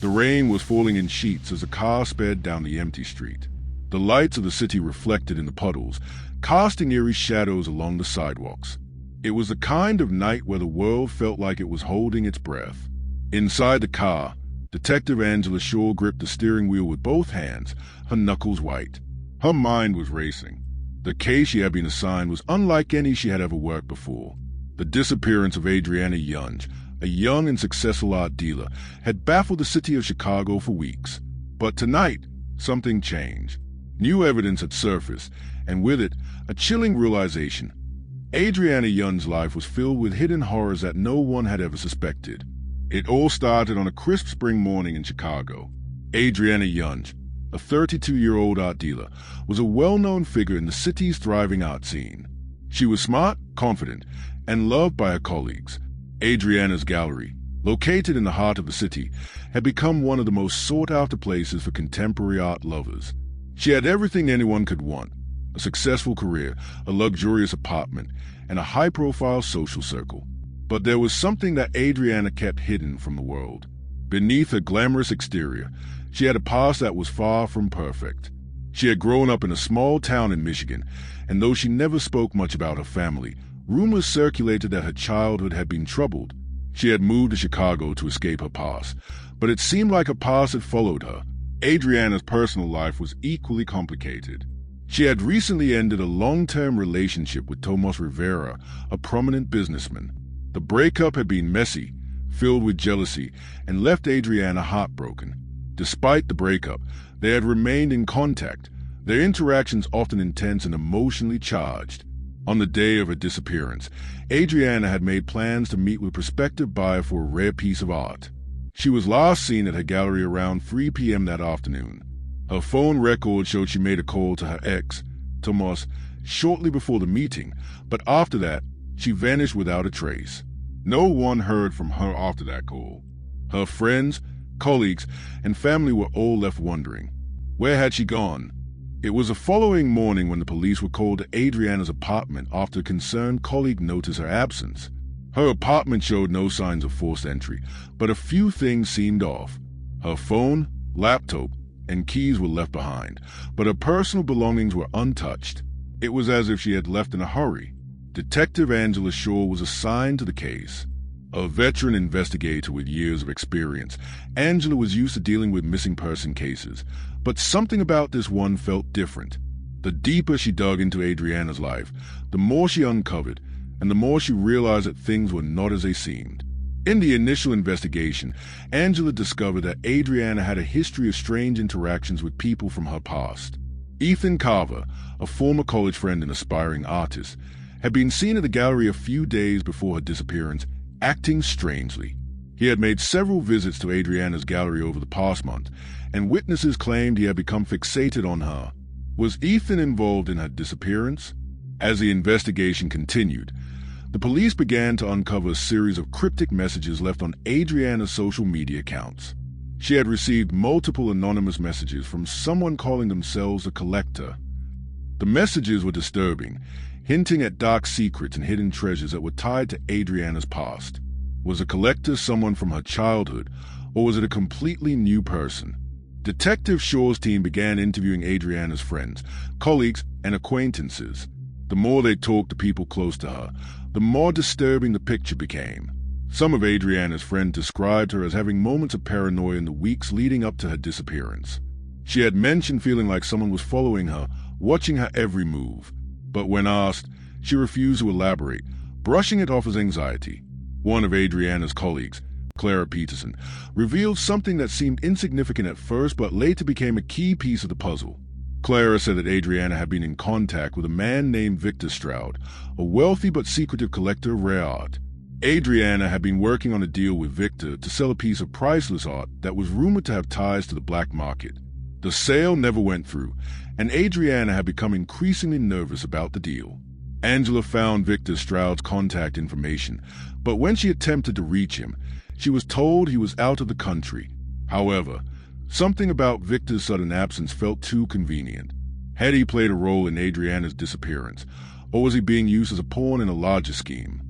The rain was falling in sheets as the car sped down the empty street. The lights of the city reflected in the puddles, casting eerie shadows along the sidewalks. It was the kind of night where the world felt like it was holding its breath. Inside the car, Detective Angela Shaw gripped the steering wheel with both hands, her knuckles white. Her mind was racing. The case she had been assigned was unlike any she had ever worked before. The disappearance of Adriana Younge, a young and successful art dealer, had baffled the city of Chicago for weeks. But tonight, something changed. New evidence had surfaced, and with it, a chilling realization. Adriana Younge's life was filled with hidden horrors that no one had ever suspected. It all started on a crisp spring morning in Chicago. Adriana Younge, a 32-year-old art dealer, was a well-known figure in the city's thriving art scene. She was smart, confident, and loved by her colleagues. Adriana's gallery, located in the heart of the city, had become one of the most sought-after places for contemporary art lovers. She had everything anyone could want: a successful career, a luxurious apartment, and a high-profile social circle. But there was something that Adriana kept hidden from the world. Beneath her glamorous exterior, she had a past that was far from perfect. She had grown up in a small town in Michigan, and though she never spoke much about her family, rumors circulated that her childhood had been troubled. She had moved to Chicago to escape her past, but it seemed like her past had followed her. Adriana's personal life was equally complicated. She had recently ended a long-term relationship with Tomás Rivera, a prominent businessman. The breakup had been messy, filled with jealousy, and left Adriana heartbroken. Despite the breakup, they had remained in contact, their interactions often intense and emotionally charged. On the day of her disappearance, Adriana had made plans to meet with a prospective buyer for a rare piece of art. She was last seen at her gallery around 3 p.m. that afternoon. Her phone record showed she made a call to her ex, Tomás, shortly before the meeting, but after that, she vanished without a trace. No one heard from her after that call. Her friends, colleagues, and family were all left wondering, where had she gone? It was the following morning when the police were called to Adriana's apartment after a concerned colleague noticed her absence. Her apartment showed no signs of forced entry, but a few things seemed off. Her phone, laptop, and keys were left behind, but her personal belongings were untouched. It was as if she had left in a hurry. Detective Angela Shaw was assigned to the case. A veteran investigator with years of experience, Angela was used to dealing with missing person cases, but something about this one felt different. The deeper she dug into Adriana's life, the more she uncovered, and the more she realized that things were not as they seemed. In the initial investigation, Angela discovered that Adriana had a history of strange interactions with people from her past. Ethan Carver, a former college friend and aspiring artist, had been seen at the gallery a few days before her disappearance, acting strangely. He had made several visits to Adriana's gallery over the past month, and witnesses claimed he had become fixated on her. Was Ethan involved in her disappearance? As the investigation continued, the police began to uncover a series of cryptic messages left on Adriana's social media accounts. She had received multiple anonymous messages from someone calling themselves a collector. The messages were disturbing, hinting at dark secrets and hidden treasures that were tied to Adriana's past. Was a collector someone from her childhood, or was it a completely new person? Detective Shaw's team began interviewing Adriana's friends, colleagues, and acquaintances. The more they talked to people close to her, the more disturbing the picture became. Some of Adriana's friends described her as having moments of paranoia in the weeks leading up to her disappearance. She had mentioned feeling like someone was following her, watching her every move. But when asked, she refused to elaborate, brushing it off as anxiety. One of Adriana's colleagues, Clara Peterson, revealed something that seemed insignificant at first but later became a key piece of the puzzle. Clara said that Adriana had been in contact with a man named Victor Stroud, a wealthy but secretive collector of rare art. Adriana had been working on a deal with Victor to sell a piece of priceless art that was rumored to have ties to the black market. The sale never went through, and Adriana had become increasingly nervous about the deal. Angela found Victor Stroud's contact information, but when she attempted to reach him, she was told he was out of the country. However, something about Victor's sudden absence felt too convenient. Had he played a role in Adriana's disappearance, or was he being used as a pawn in a larger scheme?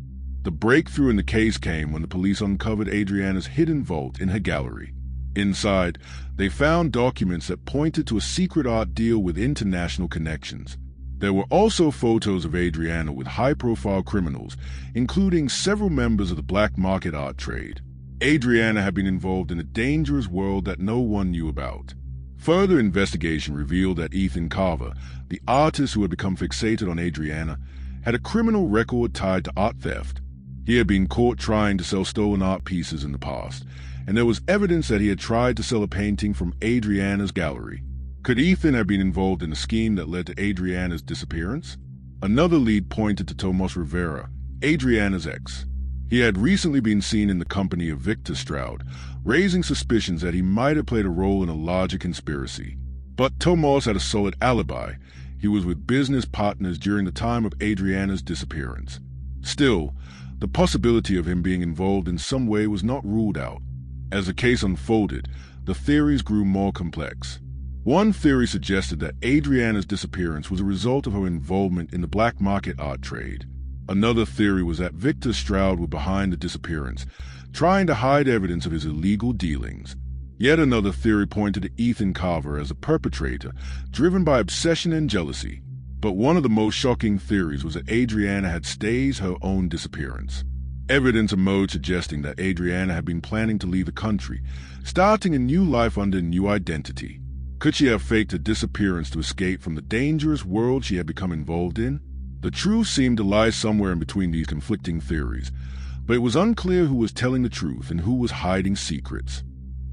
The breakthrough in the case came when the police uncovered Adriana's hidden vault in her gallery. Inside, they found documents that pointed to a secret art deal with international connections. There were also photos of Adriana with high-profile criminals, including several members of the black market art trade. Adriana had been involved in a dangerous world that no one knew about. Further investigation revealed that Ethan Carver, the artist who had become fixated on Adriana, had a criminal record tied to art theft. He had been caught trying to sell stolen art pieces in the past, and there was evidence that he had tried to sell a painting from Adriana's gallery. Could Ethan have been involved in a scheme that led to Adriana's disappearance? Another lead pointed to Tomás Rivera, Adriana's ex. He had recently been seen in the company of Victor Stroud, raising suspicions that he might have played a role in a larger conspiracy. But Tomás had a solid alibi. He was with business partners during the time of Adriana's disappearance. Still, the possibility of him being involved in some way was not ruled out. As the case unfolded, the theories grew more complex. One theory suggested that Adriana's disappearance was a result of her involvement in the black market art trade. Another theory was that Victor Stroud was behind the disappearance, trying to hide evidence of his illegal dealings. Yet another theory pointed to Ethan Carver as a perpetrator, driven by obsession and jealousy. But one of the most shocking theories was that Adriana had staged her own disappearance. Evidence emerged suggesting that Adriana had been planning to leave the country, starting a new life under a new identity. Could she have faked her disappearance to escape from the dangerous world she had become involved in? The truth seemed to lie somewhere in between these conflicting theories, but it was unclear who was telling the truth and who was hiding secrets.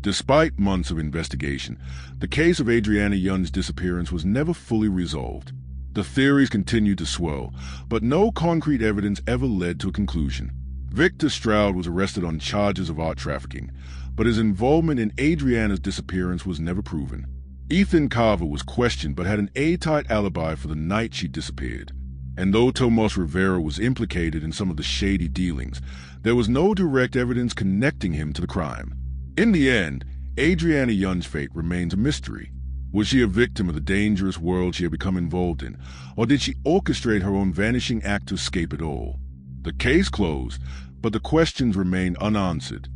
Despite months of investigation, the case of Adriana Younge's disappearance was never fully resolved. The theories continued to swirl, but no concrete evidence ever led to a conclusion. Victor Stroud was arrested on charges of art trafficking, but his involvement in Adriana's disappearance was never proven. Ethan Carver was questioned but had an airtight alibi for the night she disappeared. And though Tomás Rivera was implicated in some of the shady dealings, there was no direct evidence connecting him to the crime. In the end, Adriana Younge's fate remains a mystery. Was she a victim of the dangerous world she had become involved in, or did she orchestrate her own vanishing act to escape it all? The case closed, but the questions remain unanswered.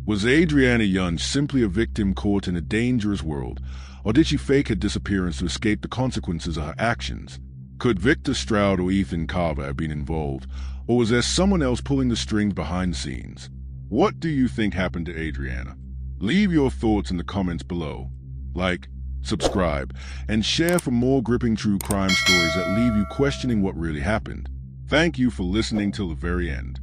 Was Adriana Younge simply a victim caught in a dangerous world, or did she fake her disappearance to escape the consequences of her actions? Could Victor Stroud or Ethan Carver have been involved, or was there someone else pulling the strings behind the scenes? What do you think happened to Adriana? Leave your thoughts in the comments below. Like, subscribe, and share for more gripping true crime stories that leave you questioning what really happened. Thank you for listening till the very end.